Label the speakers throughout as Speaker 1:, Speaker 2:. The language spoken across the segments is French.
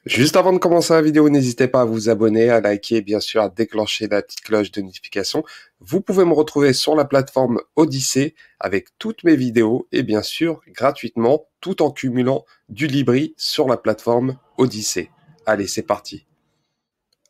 Speaker 1: Juste avant de commencer la vidéo, n'hésitez pas à vous abonner, à liker et bien sûr à déclencher la petite cloche de notification. Vous pouvez me retrouver sur la plateforme Odyssée avec toutes mes vidéos et bien sûr gratuitement tout en cumulant du Libri sur la plateforme Odyssée. Allez, c'est parti.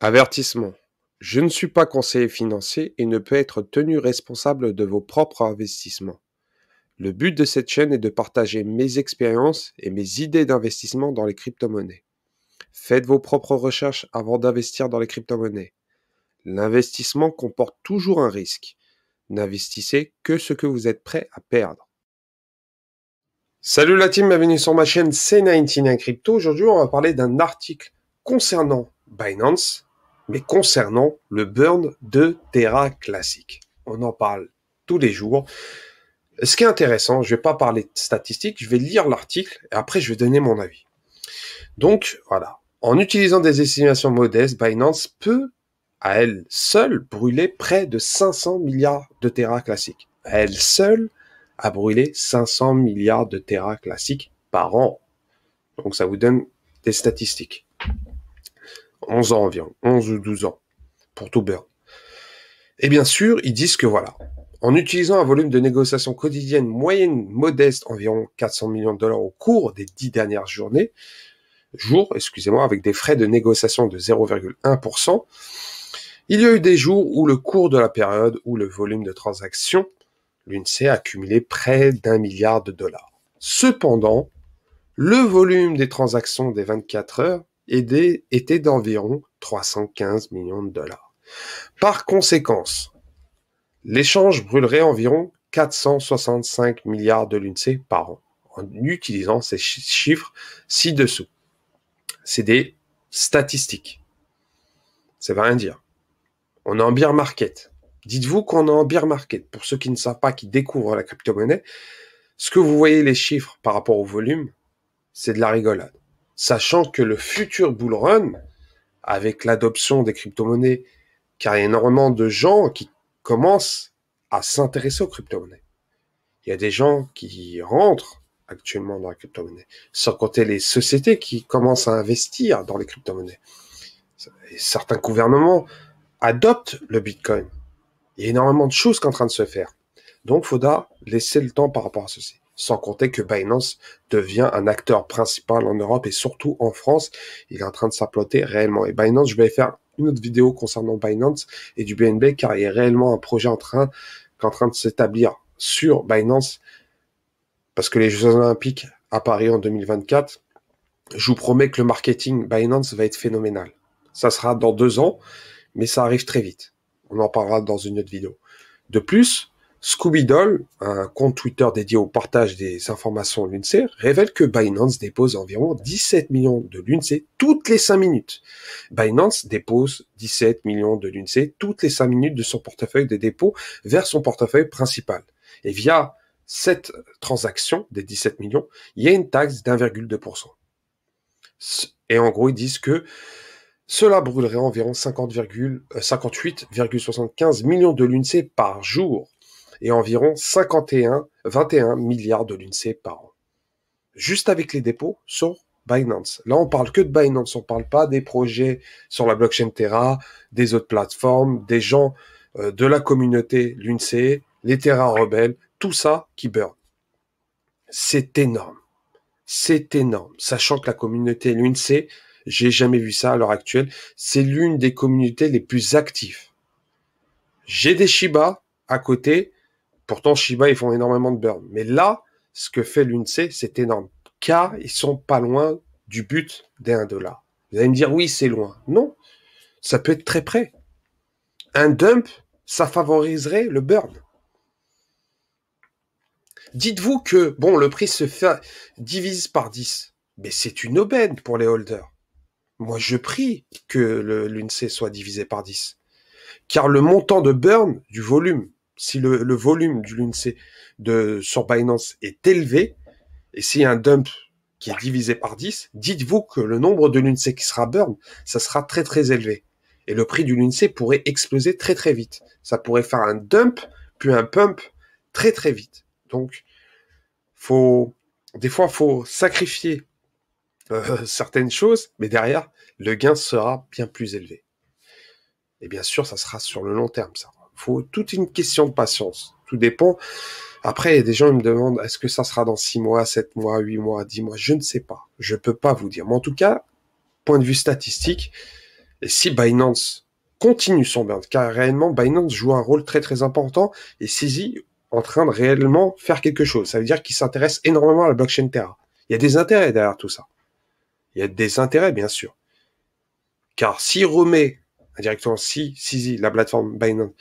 Speaker 1: Avertissement. Je ne suis pas conseiller financier et ne peux être tenu responsable de vos propres investissements. Le but de cette chaîne est de partager mes expériences et mes idées d'investissement dans les crypto-monnaies. Faites vos propres recherches avant d'investir dans les crypto-monnaies. L'investissement comporte toujours un risque. N'investissez que ce que vous êtes prêt à perdre. Salut la team, bienvenue sur ma chaîne C99 Crypto. Aujourd'hui, on va parler d'un article concernant Binance, mais concernant le burn de Terra Classic. On en parle tous les jours. Ce qui est intéressant, je ne vais pas parler de statistiques, je vais lire l'article et après je vais donner mon avis. Donc, voilà. En utilisant des estimations modestes, Binance peut, à elle seule, brûler près de 500 milliards de Terra classiques. À elle seule, a brûlé 500 milliards de Terra classiques par an. Donc, ça vous donne des statistiques. 11 ans environ, 11 ou 12 ans, pour tout burn. Et bien sûr, ils disent que voilà, en utilisant un volume de négociation quotidienne moyenne modeste, environ 400 millions de dollars au cours des 10 dernières jours, avec des frais de négociation de 0,1%, il y a eu des jours où le cours de la période ou le volume de transactions, l'UNC a accumulé près d'1 milliard de dollars. Cependant, le volume des transactions des 24 heures était d'environ 315 millions de dollars. Par conséquence, l'échange brûlerait environ 465 milliards de l'UNC par an, en utilisant ces chiffres ci-dessous. C'est des statistiques. Ça veut rien dire. On est en bear market. Dites-vous qu'on est en bear market. Pour ceux qui ne savent pas, qui découvrent la crypto-monnaie, ce que vous voyez les chiffres par rapport au volume, c'est de la rigolade. Sachant que le futur bull run, avec l'adoption des crypto-monnaies, car il y a énormément de gens qui commencent à s'intéresser aux crypto-monnaies. Il y a des gens qui rentrent actuellement dans la crypto-monnaie, sans compter les sociétés qui commencent à investir dans les crypto-monnaies. Et certains gouvernements adoptent le Bitcoin. Il y a énormément de choses qui sont en train de se faire. Donc, il faudra laisser le temps par rapport à ceci. Sans compter que Binance devient un acteur principal en Europe et surtout en France. Il est en train de s'implanter réellement. Et Binance, je vais faire une autre vidéo concernant Binance et du BNB car il y a réellement un projet qui est en train de s'établir sur Binance parce que les Jeux Olympiques à Paris en 2024, je vous promets que le marketing Binance va être phénoménal. Ça sera dans 2 ans, mais ça arrive très vite. On en parlera dans une autre vidéo. De plus, Scooby-Doll, un compte Twitter dédié au partage des informations l'UNC, révèle que Binance dépose environ 17 millions de l'UNC toutes les 5 minutes. Binance dépose 17 millions de l'UNC toutes les 5 minutes de son portefeuille de dépôt vers son portefeuille principal. Et via cette transaction des 17 millions, il y a une taxe d'1,2%. Et en gros, ils disent que cela brûlerait environ 58,75 millions de l'UNC par jour et environ 21 milliards de l'UNC par an. Juste avec les dépôts sur Binance. Là, on parle que de Binance, on parle pas des projets sur la blockchain Terra, des autres plateformes, des gens de la communauté l'UNC, les Terra rebelles, tout ça qui burn. C'est énorme. C'est énorme. Sachant que la communauté l'UNC, j'ai jamais vu ça à l'heure actuelle, c'est l'une des communautés les plus actives. J'ai des Shiba à côté, pourtant Shiba ils font énormément de burn. Mais là, ce que fait l'UNC, c'est énorme. Car ils sont pas loin du but des 1 dollar. Vous allez me dire, oui, c'est loin. Non, ça peut être très près. Un dump, ça favoriserait le burn. Dites-vous que, bon, le prix se fait divise par 10. Mais c'est une aubaine pour les holders. Moi, je prie que l'UNC soit divisé par 10. Car le montant de burn du volume, si le volume du l'UNC sur Binance est élevé, et s'il y a un dump qui est divisé par 10, dites-vous que le nombre de l'UNC qui sera burn, ça sera très très élevé. Et le prix du l'UNC pourrait exploser très très vite. Ça pourrait faire un dump, puis un pump très très vite. Donc, des fois, faut sacrifier certaines choses, mais derrière, le gain sera bien plus élevé. Et bien sûr, ça sera sur le long terme, ça. Faut toute une question de patience. Tout dépend. Après, il y a des gens qui me demandent, est-ce que ça sera dans 6 mois, 7 mois, 8 mois, 10 mois? Je ne sais pas. Je peux pas vous dire. Mais en tout cas, point de vue statistique, et si Binance continue son burn, car réellement, Binance joue un rôle très très important, et CZ en train de réellement faire quelque chose. Ça veut dire qu'il s'intéresse énormément à la blockchain Terra. Il y a des intérêts derrière tout ça. Il y a des intérêts, bien sûr. Car s'il remet directement, si CZ, la plateforme Binance,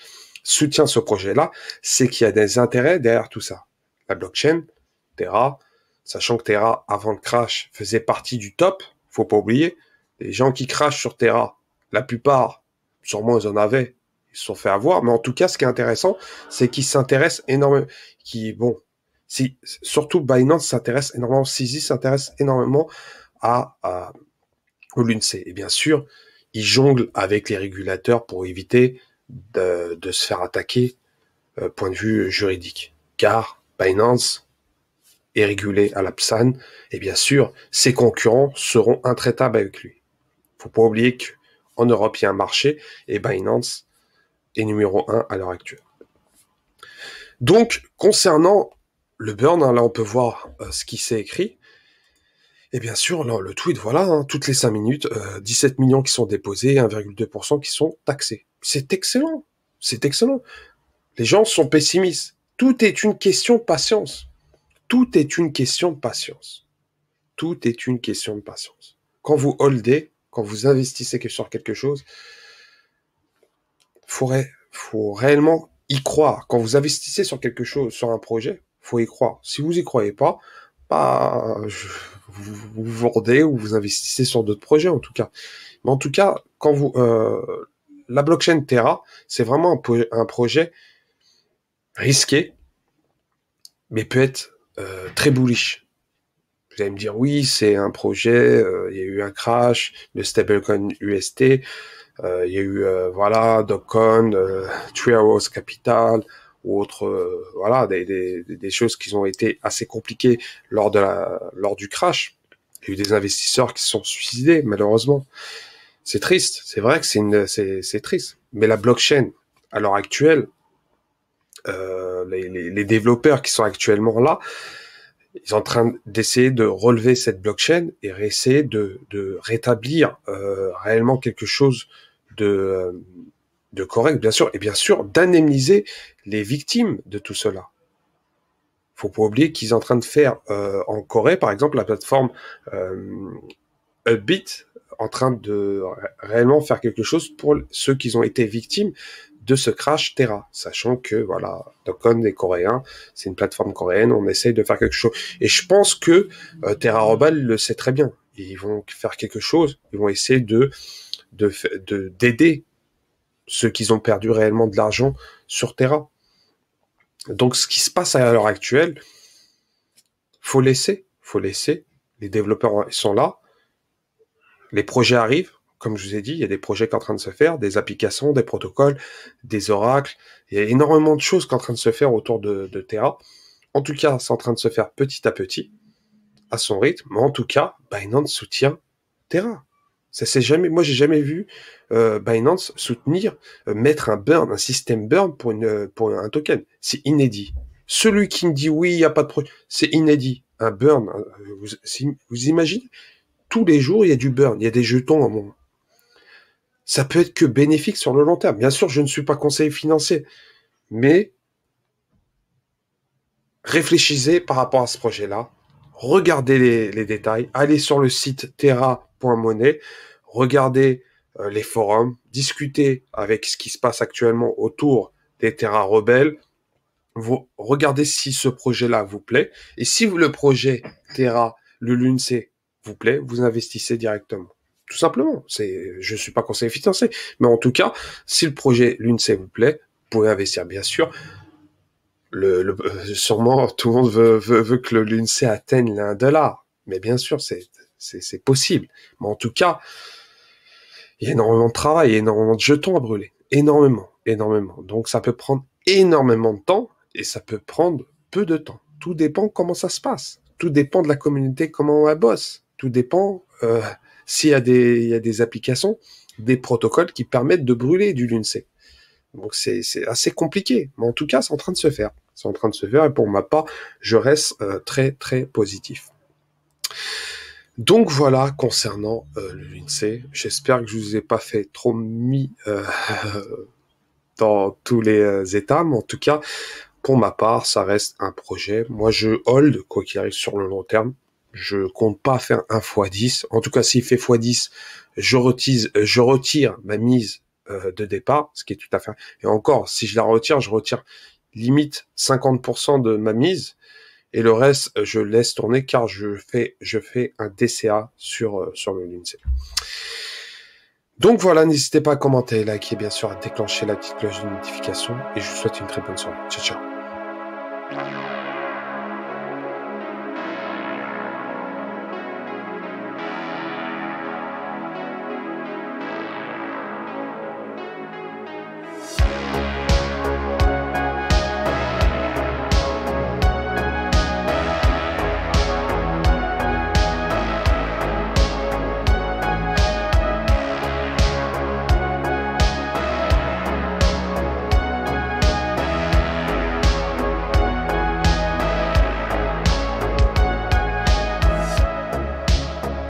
Speaker 1: soutient ce projet-là, c'est qu'il y a des intérêts derrière tout ça. La blockchain, Terra, sachant que Terra, avant le crash, faisait partie du top, faut pas oublier, les gens qui crachent sur Terra, la plupart, sûrement ils en avaient, ils se sont fait avoir, mais en tout cas, ce qui est intéressant, c'est qu'ils s'intéressent énormément, surtout Binance s'intéresse énormément, CZ s'intéresse énormément au l'UNC. Et bien sûr, ils jonglent avec les régulateurs pour éviter de se faire attaquer point de vue juridique. Car Binance est régulé à la PSAN et bien sûr, ses concurrents seront intraitables avec lui. Faut pas oublier qu'en Europe, il y a un marché et Binance est numéro 1 à l'heure actuelle. Donc, concernant le burn, là on peut voir ce qui s'est écrit. Et bien sûr, là, le tweet, voilà, toutes les 5 minutes, 17 millions qui sont déposés, 1,2% qui sont taxés. C'est excellent. C'est excellent. Les gens sont pessimistes. Tout est une question de patience. Tout est une question de patience. Tout est une question de patience. Quand vous holdez, quand vous investissez sur quelque chose, faut réellement y croire. Quand vous investissez sur quelque chose, sur un projet, faut y croire. Si vous y croyez pas, vous vendez ou vous investissez sur d'autres projets en tout cas. Mais en tout cas, quand la blockchain Terra, c'est vraiment un projet risqué, mais peut être très bullish. Vous allez me dire, oui, c'est un projet, il y a eu un crash, le stablecoin UST, il y a eu, Dogecoin, Three Arrows Capital, ou autres, des choses qui ont été assez compliquées lors du crash. Il y a eu des investisseurs qui se sont suicidés, malheureusement. C'est triste, c'est vrai que c'est triste. Mais la blockchain, à l'heure actuelle, les développeurs qui sont actuellement là, ils sont en train d'essayer de relever cette blockchain et essayer de rétablir réellement quelque chose de correct, bien sûr, et bien sûr d'indemniser les victimes de tout cela. Faut pas oublier qu'ils sont en train de faire en Corée, par exemple, la plateforme Upbit, en train de réellement faire quelque chose pour ceux qui ont été victimes de ce crash Terra, sachant que voilà, Dogecoin est coréen, c'est une plateforme coréenne, on essaye de faire quelque chose. Et je pense que Terra Robal le sait très bien. Ils vont faire quelque chose, ils vont essayer d'aider ceux qui ont perdu réellement de l'argent sur Terra. Donc ce qui se passe à l'heure actuelle, faut laisser. Les développeurs sont là, les projets arrivent. Comme je vous ai dit, il y a des projets qui sont en train de se faire, des applications, des protocoles, des oracles. Il y a énormément de choses qui sont en train de se faire autour de Terra. En tout cas, c'est en train de se faire petit à petit, à son rythme. Mais en tout cas, Binance soutient Terra. Ça c'est jamais, moi j'ai jamais vu Binance soutenir, mettre un système burn pour un token. C'est inédit. Celui qui me dit oui, il n'y a pas de problème, c'est inédit. Un burn, vous imaginez, tous les jours il y a du burn, il y a des jetons à mon. Ça peut être que bénéfique sur le long terme. Bien sûr, je ne suis pas conseiller financier, mais réfléchissez par rapport à ce projet-là, regardez les détails, allez sur le site terra.money, regardez les forums, discutez avec ce qui se passe actuellement autour des Terra rebelles, vous regardez si ce projet-là vous plaît, et si le projet Terra, le LUNC vous plaît, vous investissez directement. Tout simplement, je suis pas conseiller financier, mais en tout cas, si le projet LUNC vous plaît, vous pouvez investir, bien sûr. Sûrement, tout le monde veut que le l'UNC atteigne $1. Mais bien sûr, c'est possible. Mais en tout cas, il y a énormément de travail, il y a énormément de jetons à brûler. Énormément. Donc, ça peut prendre énormément de temps et ça peut prendre peu de temps. Tout dépend comment ça se passe. Tout dépend de la communauté, comment elle bosse. Tout dépend s'il y a il y a des applications, des protocoles qui permettent de brûler du l'INSEE. Donc c'est assez compliqué, mais en tout cas, c'est en train de se faire. C'est en train de se faire, et pour ma part, je reste très très positif. Donc voilà, concernant l'INSEE, j'espère que je vous ai pas fait trop mis dans tous les états, mais en tout cas, pour ma part, ça reste un projet. Moi, je hold, quoi qu'il arrive sur le long terme. Je compte pas faire 1 x 10. En tout cas, s'il fait x 10, je retire ma mise de départ, ce qui est tout à fait... Et encore, si je retire limite 50% de ma mise, et le reste, je laisse tourner, car je fais un DCA sur le l'INSEE. Donc voilà, n'hésitez pas à commenter, liker, bien sûr, à déclencher la petite cloche de notification, et je vous souhaite une très bonne soirée. Ciao, ciao.